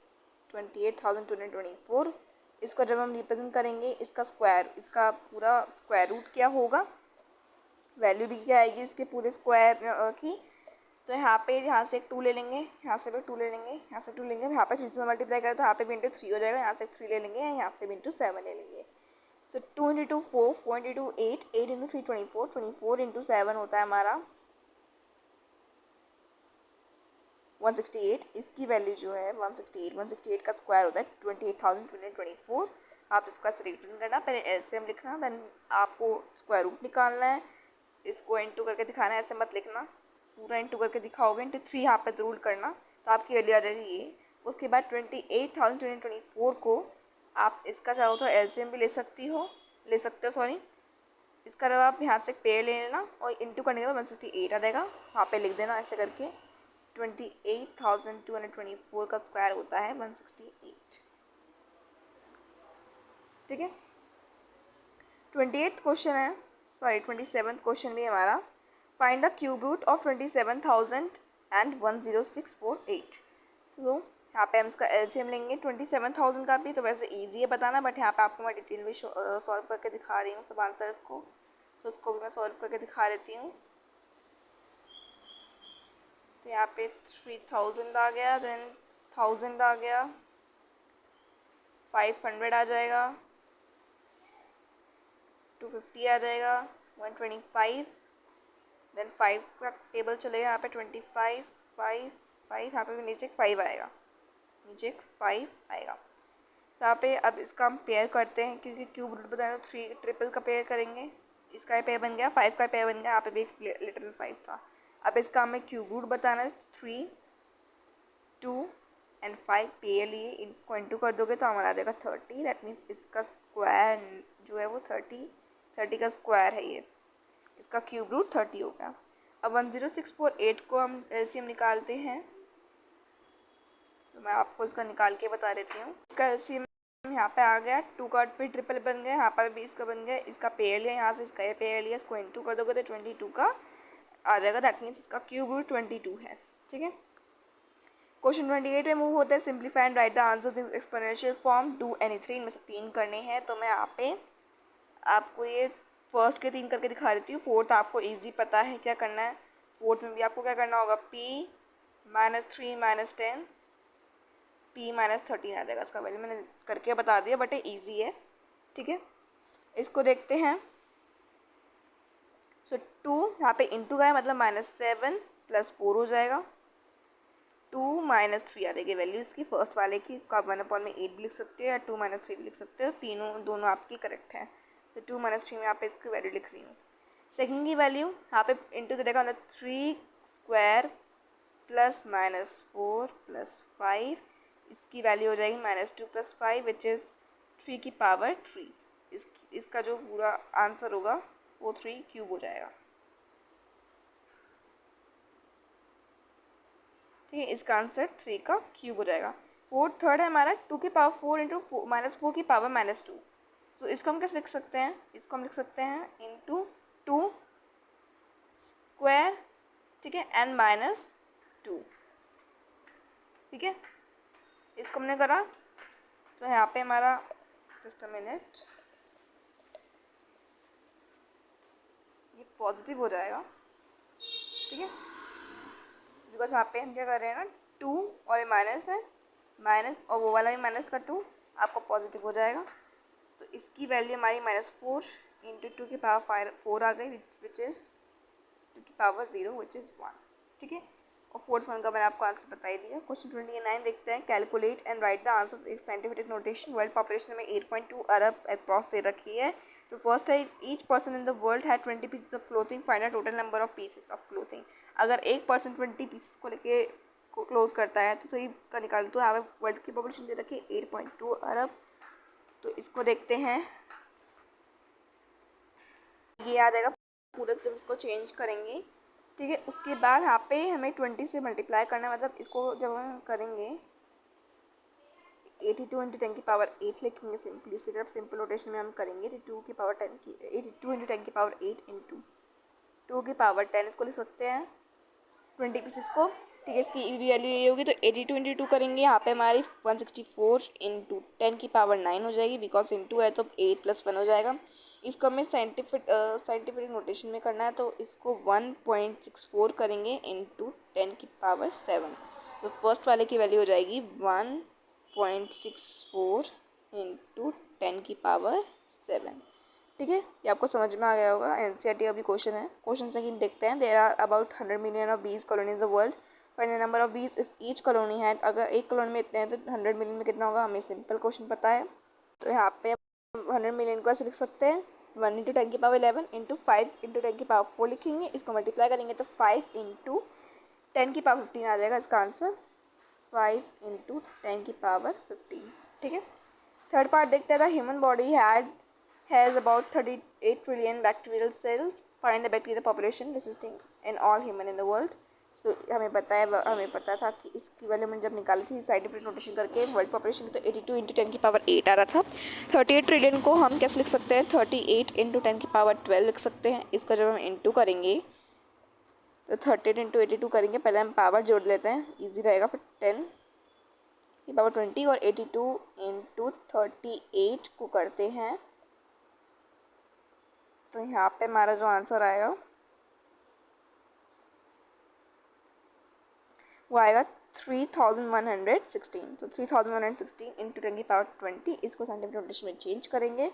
28,224। इसको जब हम रिप्रेजेंट करेंगे, इसका स्क्वायर, इसका पूरा स्क्वायर रूट क्या होगा, वैल्यू भी क्या आएगी इसके पूरे स्क्वायर की। तो यहाँ पे यहाँ से एक 2 ले लेंगे, यहाँ से भी 2 ले लेंगे, यहाँ से 2 लेंगे, यहाँ पे 3 से मल्टीप्लाई करें तो यहाँ पे भी इंटू 3 हो जाएगा, यहाँ से 3 ले लेंगे, यहाँ से भी इंटू 7 ले लेंगे। सो 2 इंटू 4, 4 इंटू 8, 8 इंटू 3 24, 24 इंटू 7 होता है हमारा 168। इसकी वैल्यू जो है 168, 168 का स्क्वायर होता है 28,224। आप इसका रिटर्न करना, पहले एलसीएम लिखना, देन आपको स्क्वायर रूट निकालना है, इसको इंटू करके दिखाना है, ऐसे मत लिखना, पूरा इंटू करके दिखाओगे, इंटू 3 यहाँ पे रूल करना तो आपकी वैल्यू आ जाएगी ये। उसके बाद 28,224 को आप इसका चाहो तो एलसीएम भी ले सकते हो, सॉरी, इसका जब आप यहाँ से पेयर ले लेना और इंटू करने के बाद 168 आ जाएगा, वहाँ पे लिख देना ऐसे करके। 28,224 का स्क्वायर होता है 168। ठीक है, 28th क्वेश्चन है, सॉरी 27th क्वेश्चन भी हमारा। Find the cube root of 27,001,0648। तो यहाँ पे हम इसका एलसीएम लेंगे 27,000 का भी, तो वैसे इजी है बताना, बट यहाँ पे आपको मैं डिटेल में सॉल्व करके दिखा रही हूँ सब आंसर्स को, तो उसको भी मैं सॉल्व करके दिखा देती हूँ। तो यहाँ पे 3000 आ गया, देन 1000 आ गया, 500 आ जाएगा, 250 आ जाएगा, 125, देन 5 का टेबल चलेगा, यहाँ पे 25, 5, 5, यहाँ पे भी नीचे 5 आएगा, नीचे 5 आएगा। तो यहाँ पे अब इसका हम पेयर करते हैं, क्योंकि क्यूब रूट बताया तो 3 ट्रिपल का पेयर करेंगे, इसका पेयर बन गया, 5 का पेयर बन गया, यहाँ पे भी एक लिटिल 5 था। अब इसका हमें क्यूब रूट बताना है, 3, 2 एंड 5 पेयर लिए, इसको इंटू कर दोगे तो हमारा आ जाएगा 30। दैट मीन्स इसका स्क्वायर जो है वो 30 का स्क्वायर है ये, इसका क्यूब रूट 30 हो गया। अब 10648 को हम एलसीएम निकालते हैं, तो मैं आपको इसका निकाल के बता देती हूँ। इसका एलसीएम यहाँ पे आ गया, 2 का पे ट्रिपल बन गया, यहाँ पर 20 का बन गया, इसका पेयर लिया, यहाँ से इसका ये पेयर लिया, इसको इंटू कर दोगे तो 22 का आ जाएगा। दैट मीन्स इसका क्यूब रूट 22 है। ठीक है, क्वेश्चन 28 में मूव होता है, simplify and right the answers in exponential form, do any 3, इनमें से 3 करने हैं। तो मैं यहाँ पे आपको ये फर्स्ट के 3 करके दिखा देती हूँ, फोर्थ आपको इजी पता है क्या करना है। फोर्थ में भी आपको क्या करना होगा, p -3 -10, p -13 आ जाएगा, इसका वैल्यू मैंने करके बता दिया, बट ये ईजी है। ठीक है, इसको देखते हैं। सो 2 यहाँ पे इंटू का है, मतलब -7 + 4 हो जाएगा, 2 -3 आ जाएगी वैल्यू इसकी फर्स्ट वाले की। इसको आप 1/8 भी लिख सकते हो या 2 -3 भी लिख सकते हो, दोनों आपकी करेक्ट है। तो 2 -3 में यहाँ पे इसकी वैल्यू लिख रही हूँ। सेकंड की वैल्यू यहाँ पे इंटू करेगा, मतलब 3 स्क्वायर +-4 +5, इसकी वैल्यू हो जाएगी -2 + 5 विच इज़ 3 की पावर 3। इसका जो पूरा आंसर होगा वो 3 क्यूब हो जाएगा। ठीक है, इसका आंसर 3 का क्यूब हो जाएगा। थर्ड है हमारा 2 की पावर 4 इंटू -4 की पावर -2। तो इसको हम कैसे लिख सकते हैं, इसको हम लिख सकते हैं इंटू 2 स्क्वायर, ठीक है, एंड -2। ठीक है, इसको हमने करा, तो यहाँ पे हमारा जस्ट अ मिनट, ये पॉजिटिव हो जाएगा। ठीक है, बिकॉज यहाँ पे हम क्या कर रहे हैं ना, 2 और ये माइनस है, माइनस और वो वाला भी माइनस का 2 आपका पॉजिटिव हो जाएगा। तो इसकी वैल्यू हमारी -4 इंटू 2 की पावर 4 आ गई, विच इज़ 2 की पावर 0 विच इज़ 1। ठीक है, और फोर्थ वन का मैंने आपको आंसर बता ही दिया। क्वेश्चन 29 देखते हैं, calculate and right the answers एक साइंटिफिक नोटेशन। वर्ल्ड पॉपुलेशन में 8.2 अरब अप्रॉक्स दे रखी है। तो फर्स्ट है, each person in the world had 20 pieces of clothing, find the total number of pieces of clothing. अगर एक पर्सन 20 पीसेस को लेके क्लोज करता है तो सही का निकाल, तो यहाँ पे वर्ल्ड की पॉपुलेशन दे रखी है 8.2 अरब। तो इसको देखते हैं, ये आ जाएगा पूरा जब इसको चेंज करेंगे। ठीक है, उसके बाद यहाँ पे हमें 20 से मल्टीप्लाई करना है, मतलब इसको जब हम करेंगे 82 इंटू 10 की पावर 8 लिखेंगे सिंपली से, जब सिंपल रोटेशन में हम करेंगे 82 की पावर 10 की 82 इंटू 10 की पावर 8 इंटू 2 की पावर 10, इसको लिख सकते हैं 20 पीसेस को ठीक है, इसकी वैल्यू ये होगी तो 82 इंटू 2 करेंगे, यहाँ पे हमारी 164 इंटू 10 की पावर 9 हो जाएगी, बिकॉज इंटू है तो 8 + 1 हो जाएगा। इसको हमें साइंटिफिक नोटेशन में करना है, तो इसको 1.64 करेंगे इंटू 10 की पावर 7। तो फर्स्ट वाले की वैल्यू हो जाएगी 1.64 इंटू 10 की पावर 7। ठीक है, ये आपको समझ में आ गया होगा। एनसीईआरटी का भी क्वेश्चन है। क्वेश्चन सेकंड देखते हैं। There are about 100 million of bees colony in the world, find the number of bees if each colony है। अगर एक कॉलोनी में इतने हैं तो 100 मिलियन में कितना होगा, हमें सिंपल क्वेश्चन पता है। तो यहाँ पे 100 मिलियन को ऐसे लिख सकते हैं 1 इंटू 10 की पावर 11 इंटू 5 इंटू 10 की पावर 4 लिखेंगे। इसको मल्टीप्लाई करेंगे तो 5 इंटू 10 की पावर 15 आ जाएगा इसका आंसर, 5 इंटू 10 की पावर 15। ठीक है, थर्ड पार्ट देखते हैं। Human body has about 38 trillion bacterial cells. Find the bacterial population existing in all human in the world. So हमें पता था कि इसकी वैल्यू मैंने जब निकाली थी साइंटिफिक नोटेशन करके वर्ल्ड पॉपुलेशन की, तो 82 इंटू 10 की पावर 8 आ रहा था। 38 ट्रिलियन को हम कैसे लिख सकते हैं, 38 इंटू 10 की पावर 12 लिख सकते हैं। इसको जब हम इंटू करेंगे तो 38 इंटू 82 करेंगे, पहले हम पावर जोड़ लेते हैं, ईजी रहेगा। फिर 10 की पावर 20 और 82 इंटू 38 को करते हैं, तो यहाँ पे हमारा जो आंसर आएगा वो आएगा 3116। तो 3116 इंटू 10 की पावर 20, इसको साइंटिफिक नोटेशन में चेंज करेंगे।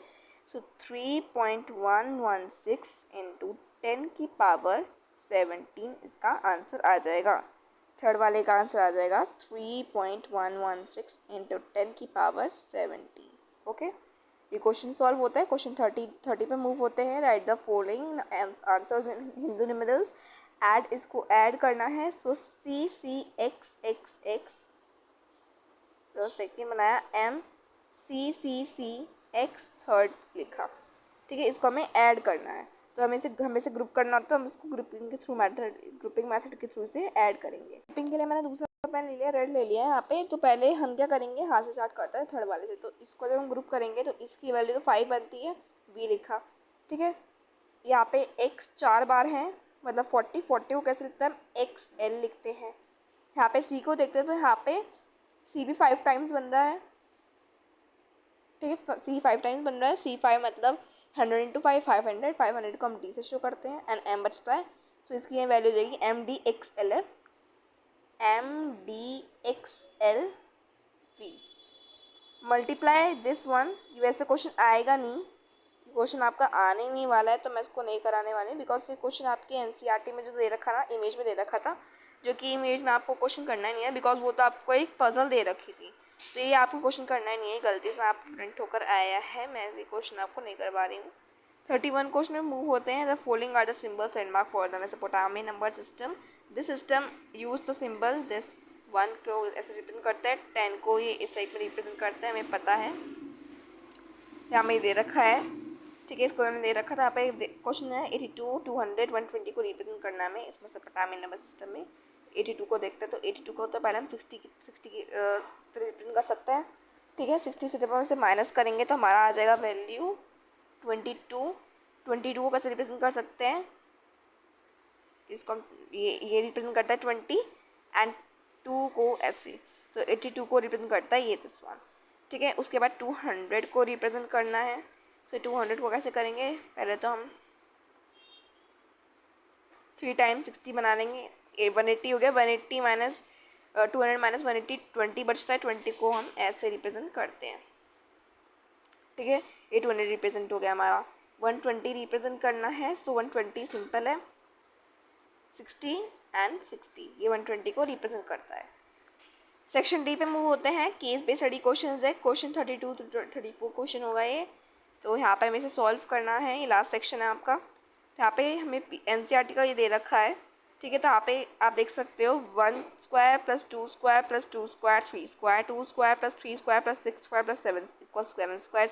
सो 3.116 इंटू 10 की पावर 17 इसका आंसर आ जाएगा। थर्ड वाले का आंसर आ जाएगा 3.116 इंटू 10 की पावर 17। ओके, ये क्वेश्चन सॉल्व होता है। क्वेश्चन 30 पे मूव होते हैं। Right the following answers in Hindu numerals. इसको ऐड करना है। सो CCXXX, तो सेकेंड बनाया, MCCCX थर्ड लिखा। ठीक है, इसको हमें ऐड करना है, तो हमें से ग्रुप करना होता है, हम इसको ग्रुपिंग मेथड के थ्रू से ऐड करेंगे। ग्रुपिंग के लिए मैंने दूसरा पेन ले लिया, रेड ले लिया है यहाँ पे। तो पहले हम क्या करेंगे, हाथ से स्टार्ट करते हैं थर्ड वाले से। तो इसको जब हम ग्रुप करेंगे तो इसकी वैल्यू तो 5 बनती है, V लिखा। ठीक है, यहाँ पे X 4 बार है, मतलब 40 को कैसे लिखते हैं, हम XL लिखते हैं। यहाँ पे C को देखते हैं तो यहाँ पे C भी 5 टाइम्स बन रहा है। ठीक है, C 5 टाइम्स बन रहा है। C5 मतलब 100 इंटू 5 500, 500 को हम D से शो करते हैं, एंड M बचता है। तो इसकी ये वैल्यू जाएगी MDXLF, MDXLV। Multiply this one. वैसे क्वेश्चन आएगा नहीं, क्वेश्चन आपका आने ही नहीं वाला है, तो मैं इसको नहीं कराने वाली, बिकॉज ये क्वेश्चन आपके एनसीईआरटी में जो दे रखा ना, इमेज में दे रखा था, जो कि इमेज में आपको क्वेश्चन करना ही नहीं है, बिकॉज वो तो आपको एक पजल दे रखी थी। तो ये आपको क्वेश्चन करना ही नहीं है, गलती से आप प्रिंट होकर आया है, मैं ये क्वेश्चन आपको नहीं करवा रही हूँ। 31 क्वेश्चन में मूव होते हैं। The following are the symbols landmark for the Mesopotamian number system. This system use the symbol. This 1 को ऐसे रिप्रेजेंट करता है, 10 को ये इस टाइप में रिप्रेजेंट करता है, हमें पता है, यहाँ में दे रखा है। ठीक है, इसको हमने दे रखा था। यहाँ पे क्वेश्चन है 82, 200, 120 को रिप्रेजेंट करना है हमें इसमें मेसोपोटामियन नंबर सिस्टम में। 82 को देखते हैं, तो 82 को तो पहले हम 60 की रिप्रेजेंट कर सकते हैं। ठीक है, 60 से जब हम इसे माइनस करेंगे तो हमारा आ जाएगा वैल्यू 22। 22 को कैसे रिप्रेजेंट कर सकते हैं, इसको ये रिप्रेजेंट करता है 20, एंड 2 को ऐसे, तो 82 को रिप्रेजेंट करता है ये दिस वन। ठीक है, उसके बाद 200 को रिप्रेजेंट करना है। तो 200 को कैसे करेंगे, पहले तो हम 3 टाइम्स 60 बना लेंगे, 180 हो गया। 180 माइनस 200 माइनस 180, 20 बचता है, 20 को हम ऐसे रिप्रेजेंट करते हैं। ठीक है, ये 200 रिप्रेजेंट हो गया हमारा। 120 रिप्रेजेंट करना है, सो 120 सिंपल है, 60 एंड 60, ये 120 को रिप्रेजेंट करता है। सेक्शन डी पे मूव होते हैं। केस बेस्ड स्टडी क्वेश्चन है। क्वेश्चन 32 to 34 क्वेश्चन होगा ये। तो यहाँ पे हमें इसे सॉल्व करना है, ये लास्ट सेक्शन है आपका। यहाँ पे हमें एनसीईआरटी का ये दे रखा है। ठीक है, तो यहाँ पे आप देख सकते हो 1 square plus 2 square plus 2 square 3 square, 2 square plus 3 square plus 6 square plus 7 equals 7 square,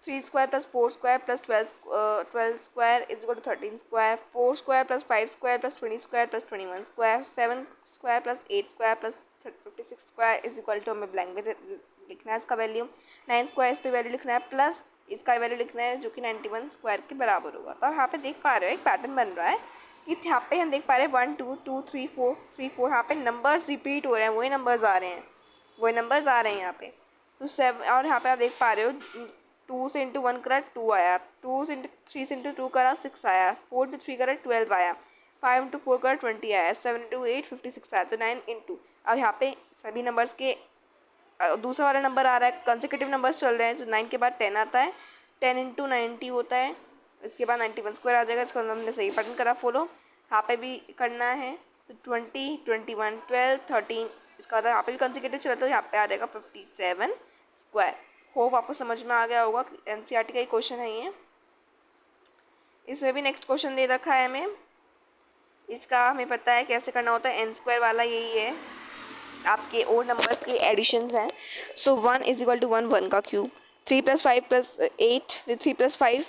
3 square plus 4 square plus 12 square is equal to 13 square, 4 square plus 5 square plus 20 square plus 21 square, 7 square plus 8 square plus 56 square is equal to, हमें blank में लिखना है इसका value. 9 square इस पे value लिखना है, plus इसका वैल्यू लिखना है जो कि 91 स्क्वायर के बराबर होगा। तो आप यहाँ पे देख पा रहे हो एक पैटर्न बन रहा है कि यहाँ पे हम देख पा रहे हैं 1 2 2 3 4 3 4, यहाँ पे नंबर्स रिपीट हो रहे हैं, वही नंबर्स आ रहे हैं, वही नंबर्स आ रहे हैं यहाँ पे। तो 7, और यहाँ पे आप देख पा रहे हो 2 से इंटू 1 करा 2 आया, 2 से इंटू 3 से इंटू 2 करा 6 आया, 4 इंटू 3 करा 12 आया, 5 इंटू 4 करा 20 आया, 7 इंटू 8 56 आया। तो 9 इंटू, अब यहाँ पे सभी नंबर्स के दूसरा वाला नंबर आ रहा है, कंसेक्यूटिव नंबर्स चल रहे हैं, तो 9 के बाद 10 आता है, 10 इंटू 90 होता है, इसके बाद 91 स्क्वायर आ जाएगा। इसको हमने सही पैटर्न करा फॉलो, यहाँ पे भी करना है। तो 20 21 12 13, इसका मतलब यहाँ पे भी कंसेक्यूटिव चला, तो यहाँ पे आ जाएगा 57 स्क्वायर। होप आपको समझ में आ गया होगा, एनसीईआरटी का ही क्वेश्चन है ये। इसमें भी नेक्स्ट क्वेश्चन दे रखा है हमें, इसका हमें पता है कैसे करना होता है। एन स्क्वायर वाला यही है, आपके और नंबर्स के एडिशंस हैं। सो 1 इज इक्वल टू 1 1 का क्यूब, 3 + 5 + 8 3 + 5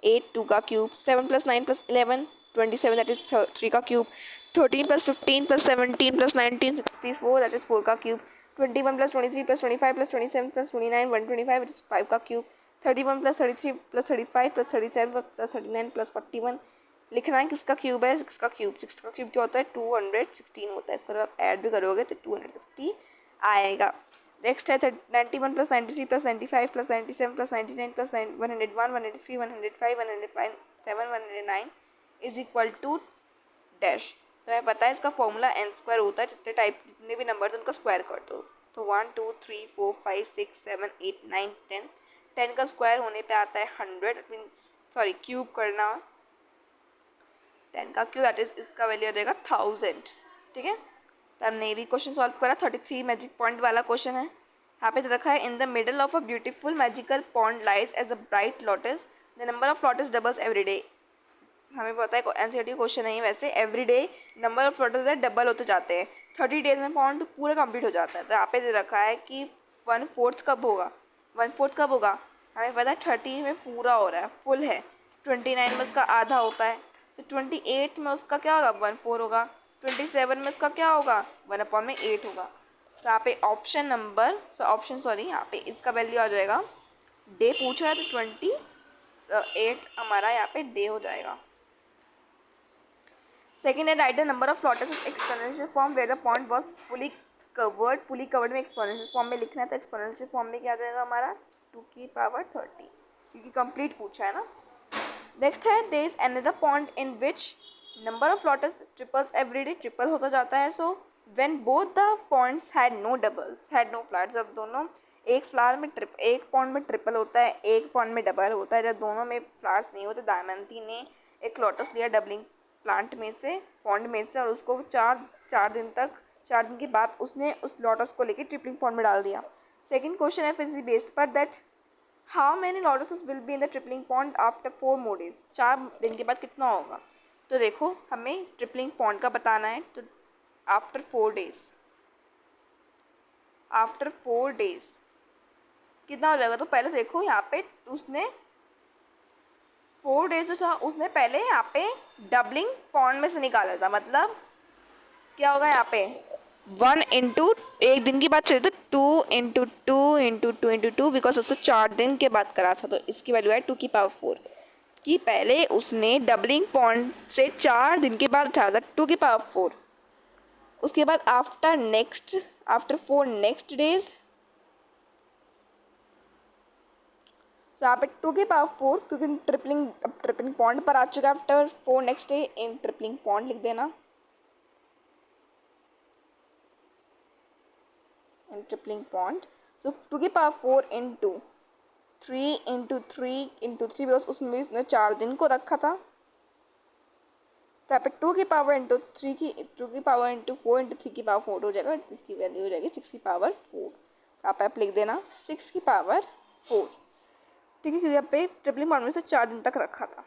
8 2 का क्यूब, 7 + 9 + 11 27 दैट इज 3 का क्यूब, 13 + 15 + 17 + 19 64 दैट इज 4 का क्यूब, 21 + 23 + 25 + 27 + 29 125 दैट इज 5 का क्यूब, 31 + 33 + 35 + 37 + 39 + 41 लिखना है किसका क्यूब है, 6 का क्यूब। 6 का क्यूब क्या होता है, 216 होता है। इसको अगर आप ऐड भी करोगे तो 260 आएगा। नेक्स्ट है 91 + 93 + 95 + 97 + 99 + 101 103 105 105 7 109 इज इक्वल टू डैश। तो हमें पता है इसका फॉर्मूला n स्क्वायर होता है, जितने भी नंबर उनका स्क्वायर कर दो। तो 1 2 3 4 5 6 7 8 9 10, 10 का स्क्वायर होने पे आता है 100, मीन्स सॉरी क्यूब करना 10 का क्यूब, दैट इज इसका वैल्यू आ जाएगा 1000। ठीक है, तो हमने ये भी क्वेश्चन सॉल्व करा। 33 मैजिक पॉइंट वाला क्वेश्चन है। यहाँ पे रखा है, in the middle of a beautiful magical pond lies as a bright lotus, the number of lotus doubles every day. हमें पता है एनसीईआरटी क्वेश्चन है, वैसे every day number of lotus है डबल होते जाते हैं, 30 डेज में पॉन्ड पूरा कंप्लीट हो जाता है। तो यहाँ पे दे रखा है कि 1/4 कब होगा, 1/4 कब होगा, हमें पता है 30 में पूरा हो रहा है, फुल है, 29 में उसका आधा होता है, तो 28 में उसका क्या होगा 1/4 होगा, 27 में उसका क्या होगा 1/8 होगा। तो यहाँ पे ऑप्शन नंबर यहाँ पे इसका वैल्यू आ जाएगा, डे पूछा है तो 28 हमारा यहाँ पे डे हो जाएगा। सेकेंड है, write the number of lotus exponential form where the point was fully covered में एक्सपोनेंशियल फॉर्म में लिखना है, तो एक्सपोनेंशियल फॉर्म में क्या आ जाएगा हमारा 2⁻30, क्योंकि कंप्लीट पूछा है ना। नेक्स्ट है, there is another point in which number of lotus triples every day, triple होता जाता है। So when both the points had no doubles had no flowers, जब दोनों एक फ्लावर में एक पॉइंट में ट्रिपल होता है, एक पॉइंट में डबल होता है, जब दोनों में फ्लावर्स नहीं होते, दमयंती ने एक लोटस लिया डबलिंग प्लांट में से, पॉन्ड में से, और उसको चार दिन के बाद उसने उस लोटस को लेके ट्रिपलिंग पॉन्ड में डाल दिया। सेकंड क्वेश्चन है फिजिक्स बेस्ड पर, that how many lotuses will be in the tripling pond after 4 more days, 4 दिन के बाद कितना होगा। तो देखो हमें ट्रिपलिंग पॉन्ड का बताना है, तो आफ्टर 4 days कितना हो जाएगा। तो पहले देखो यहाँ पे उसने 4 days जो था उसने पहले यहाँ पे डबलिंग पॉन्ड में से निकाला था, मतलब क्या होगा यहाँ पे 1 इंटू एक दिन की बात चले तो 2 इंटू 2 इंटू 2 इंटू 2, बिकॉज उसने 4 दिन के बाद करा था, तो इसकी वैल्यू है 2⁴ कि पहले उसने डबलिंग पॉइंट से 4 दिन के बाद उठाया था 2⁴। उसके बाद आफ्टर 4 नेक्स्ट डेज, तो यहाँ पे 2⁴, क्योंकि ट्रिपलिंग पॉइंट पर आ चुका है। After 4 next day in tripling point लिख देना, in tripling point. So 2⁴ into 3 into 3 into 3, because उसमें उसने 4 दिन को रखा था, तो यहाँ पे 2⁴ इंटू 3 की 2⁴ इंटू 4 इंटू 3⁴ हो जाएगा, जिसकी वैल्यू हो जाएगी 6⁴ यहाँ पे आप लिख देना 6⁴। ठीक है, यहाँ पे ट्रिपलिंग पॉइंट में से 4 दिन तक रखा था।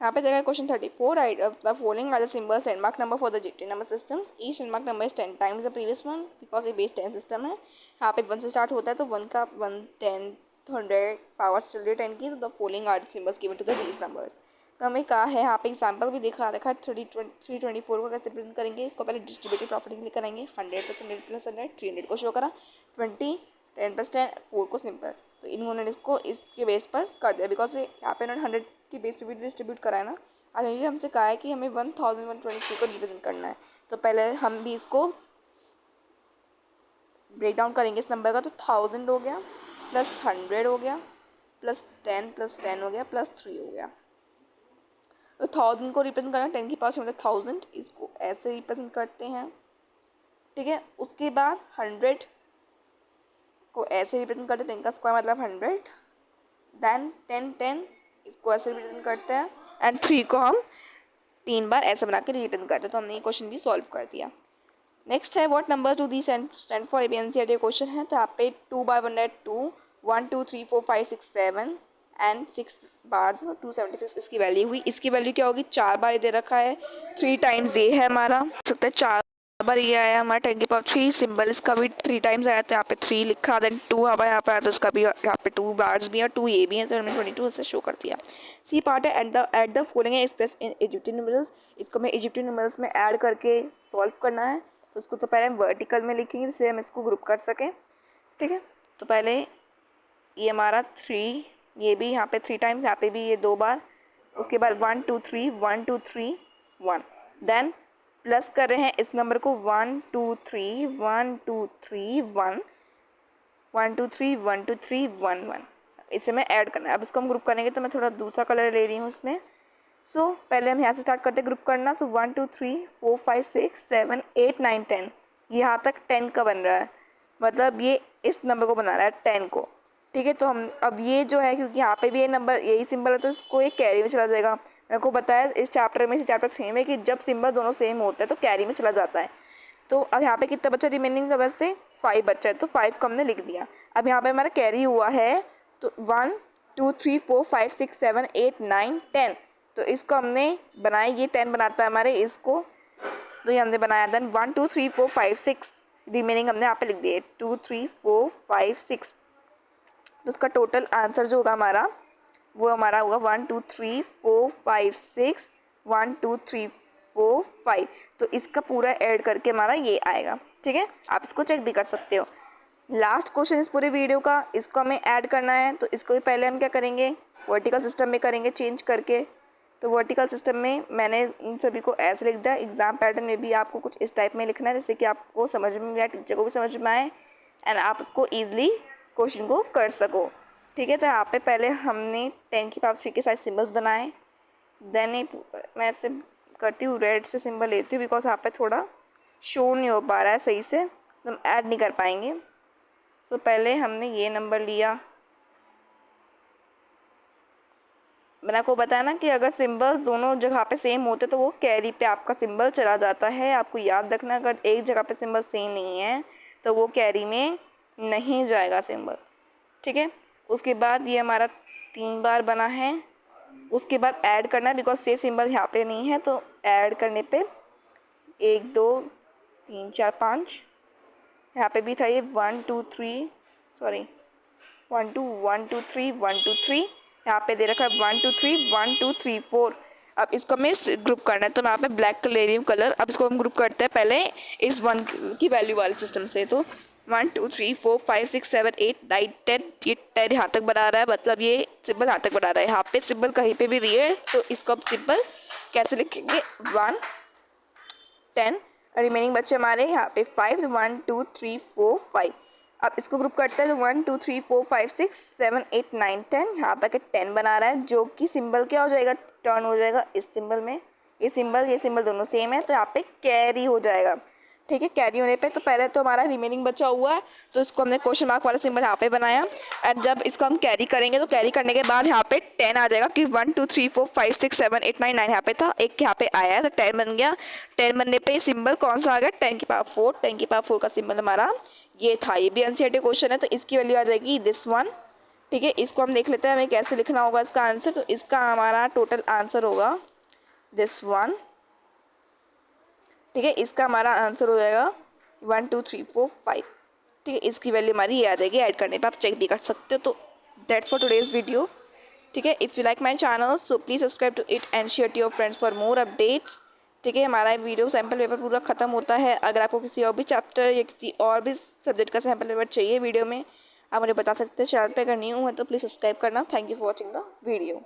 यहाँ पे देखा question 34, write the following are the symbols landmark number for the GT number systems, each landmark number is 10 times the previous one, because ये बेस 10 सिस्टम है। यहाँ पे 1 से स्टार्ट होता है, तो 1 का 1 10 100 पावर्स चल रही है 10 की, तो the following are the symbols given to the these numbers. तो हमें कहा है, यहाँ पे एग्जाम्पल भी दिखा रखा है 324 को कैसे प्रेजेंट करेंगे। इसको पहले डिस्ट्रीब्यूटिव प्रॉपर्टी के लिए करेंगे, 100 + 100 + 100 300 को शो करा, 20 10 + 10 4 को सिंपल, तो इन्होंने इसको इसके बेस पर कर दिया, बिकॉज यहाँ पे उन्होंने 100 की बेस पे भी डिस्ट्रीब्यूट करा है ना, अब ये हमसे कहा है कि हमें 1123 को रिप्रेजेंट करना है, तो पहले हम भी इसको ब्रेक डाउन करेंगे इस नंबर का। तो 1000 हो गया, प्लस 100 हो गया, प्लस 10 हो गया, प्लस 3 हो गया। तो 1000 को रिप्रेजेंट करना 10 की पावर मतलब 1000, इसको ऐसे रिप्रेजेंट करते हैं, ठीक है। उसके बाद 100 को ऐसे रिप्रेजेंट करते हैं, 10 का स्क्वायर मतलब 100, देन 10 इसको ऐसे रिप्रेजेंट करते हैं, एंड 3 को हम 3 बार ऐसे बना के रिप्रेजेंट करते हैं। तो हमने ये क्वेश्चन भी सॉल्व कर दिया। नेक्स्ट है what number to the stand for एबीएनसीईआरटी क्वेश्चन है। तो यहाँ पे 2 बार 1 2 1 2 3 4 5 6 7 एंड 6 बार 276 इसकी वैल्यू हुई। इसकी वैल्यू क्या होगी, 4 बार दे रखा है, 3 टाइम्स ये है हमारा, सकता है 4 बार ये आया हमारा 10 की पावर 3, सिंबल इसका भी 3 टाइम्स आया, तो यहाँ पे 3 लिखा, देन 2 हमारे यहाँ पे आया, तो उसका भी यहाँ पे 2 बार्स भी है, 2 ये भी है, तो हमने 22 से शो कर दिया। सी पार्ट है at the following express in Egyptian numerals. इसको हमें इजिप्शियन न्यूमरल्स में ऐड करके सॉल्व करना है। तो उसको तो पहले हम वर्टिकल में लिखेंगे जिससे हम इसको ग्रुप कर सकें, ठीक है। तो पहले ये हमारा 3, ये भी यहाँ पे 3 टाइम्स, यहाँ पे भी ये 2 बार, उसके बाद 1 2 3 1 2 3 1, देन प्लस कर रहे हैं इस नंबर को 1 2 3 1 2 3 1 1 2 3 1 2 3 1 1, इसे मैं ऐड करना है। अब इसको हम ग्रुप करेंगे, तो मैं थोड़ा दूसरा कलर ले रही हूँ इसमें। सो पहले हम यहाँ से स्टार्ट करते हैं ग्रुप करना। सो 1 2 3 4 5 6 7 8 9 10, यहाँ तक 10 का बन रहा है, मतलब ये इस नंबर को बना रहा है 10 को, ठीक है। तो हम अब ये जो है, क्योंकि यहाँ पे भी ये नंबर यही सिंबल है, तो इसको ये कैरी में चला जाएगा। मेरे को बताया इस चैप्टर में, चैप्टर 3 में, कि जब सिंबल दोनों सेम होता है तो कैरी में चला जाता है। तो अब यहाँ पे कितना बच्चा रिमेनिंग का, बस से 5 बच्चा है, तो 5 को हमने लिख दिया। अब यहाँ पे हमारा कैरी हुआ है, तो 1 2 3 4 5 6 7 8 9 10, तो इसको हमने बनाया, ये 10 बनाता है हमारे इसको, तो ये हमने बनाया। देन 1 2 3 4 5 6 रिमेनिंग हमने यहाँ पे लिख दिए 2 3 4 5 6, तो उसका टोटल आंसर जो होगा हमारा, वो हमारा होगा 1 2 3 4 5 6 1 2 3 4 5, तो इसका पूरा ऐड करके हमारा ये आएगा, ठीक है। आप इसको चेक भी कर सकते हो। लास्ट क्वेश्चन इस पूरे वीडियो का, इसको हमें ऐड करना है, तो इसको भी पहले हम क्या करेंगे, वर्टिकल सिस्टम में करेंगे चेंज करके। तो वर्टिकल सिस्टम में मैंने इन सभी को ऐसे लिख दिया। एग्जाम पैटर्न में भी आपको कुछ इस टाइप में लिखना है, जैसे कि आपको समझ में आए, टीचर को भी समझ में आए, एंड आप उसको ईजिली क्वेश्चन को कर सको, ठीक है। तो यहाँ पे पहले हमने 10 की पावर 3 के साइज सिम्बल्स बनाए, देन मैं ऐसे करती हूँ, रेड से सिंबल लेती हूँ, बिकॉज यहाँ पे थोड़ा शो नहीं हो पा रहा है सही से, तो हम ऐड नहीं कर पाएंगे। सो पहले हमने ये नंबर लिया, मैंने आपको बताया ना कि अगर सिंबल्स दोनों जगह पे सेम होते तो वो कैरी पे आपका सिंबल चला जाता है। आपको याद रखना, अगर एक जगह पे सिंबल सेम नहीं है तो वो कैरी में नहीं जाएगा सिंबल, ठीक है। उसके बाद ये हमारा 3 बार बना है, उसके बाद ऐड करना है, बिकॉज से सिंबल यहाँ पे नहीं है, तो ऐड करने पे 1 2 3 4 5, यहाँ पे भी था ये 1 2 3 सॉरी 1 2 1 2 3 1 2 3, यहाँ पे दे रखा है 1 2 3 1 2 3 4। अब इसको हमें ग्रुप करना है, तो मैं यहाँ पे ब्लैक कलर ले रही हूँ कलर। अब इसको हम ग्रुप करते हैं पहले इस 1 की वैल्यू वाले सिस्टम से। तो 1 2 3 4 5 6 7 8 9 10, ये 10 यहाँ तक बना रहा है, मतलब ये सिंबल यहाँ तक बना रहा है। यहाँ पे सिंबल कहीं पे भी दिए है, तो इसको अब सिंबल कैसे लिखेंगे, 1 10, रिमेनिंग बच्चे हमारे यहाँ पे 5, 1 2 3 4 5। अब इसको ग्रुप करते हैं, तो 1 2 3 4 5 6 7 8 9 10, यहाँ तक 10 बना रहा है, जो कि सिंबल क्या हो जाएगा, टर्न हो जाएगा इस सिंबल में। ये सिंबल दोनों सेम है, तो यहाँ पे कैरी हो जाएगा, ठीक है। कैरी होने पे तो पहले तो हमारा रिमेनिंग बचा हुआ है, तो इसको हमने क्वेश्चन मार्क वाला सिंबल यहाँ पे बनाया, एंड जब इसको हम कैरी करेंगे तो कैरी करने के बाद यहाँ पे 10 आ जाएगा, कि 1 2 3 4 5 6 7 8 9 9 यहाँ पे था, एक यहाँ पे आया है, तो 10 बन गया। 10 बनने पे सिंबल कौन सा आ गया, 10 की पावर 4, 10 की पावर 4 का सिंबल हमारा ये था। ये भी एनसीईआरटी क्वेश्चन है, तो इसकी वैल्यू आ जाएगी दिस वन, ठीक है। इसको हम देख लेते हैं हमें कैसे लिखना होगा इसका आंसर। तो इसका हमारा टोटल आंसर होगा दिस वन, ठीक है। इसका हमारा आंसर हो जाएगा 1 2 3 4 5, ठीक है। इसकी वैल्यू हमारी ये आ जाएगी, ऐड करने पे आप चेक भी कर सकते हो। तो दैट्स फॉर टुडेज वीडियो, ठीक है। If you like my channel so please subscribe to it and share to your friends for more updates, ठीक है। हमारा वीडियो सैम्पल पेपर पूरा ख़त्म होता है। अगर आपको किसी और भी चैप्टर या किसी और भी सब्जेक्ट का सैम्पल पेपर चाहिए वीडियो में, आप मुझे बता सकते हैं। चैनल पे अगर न्यू है तो प्लीज़ सब्सक्राइब करना। Thank you for watching the video.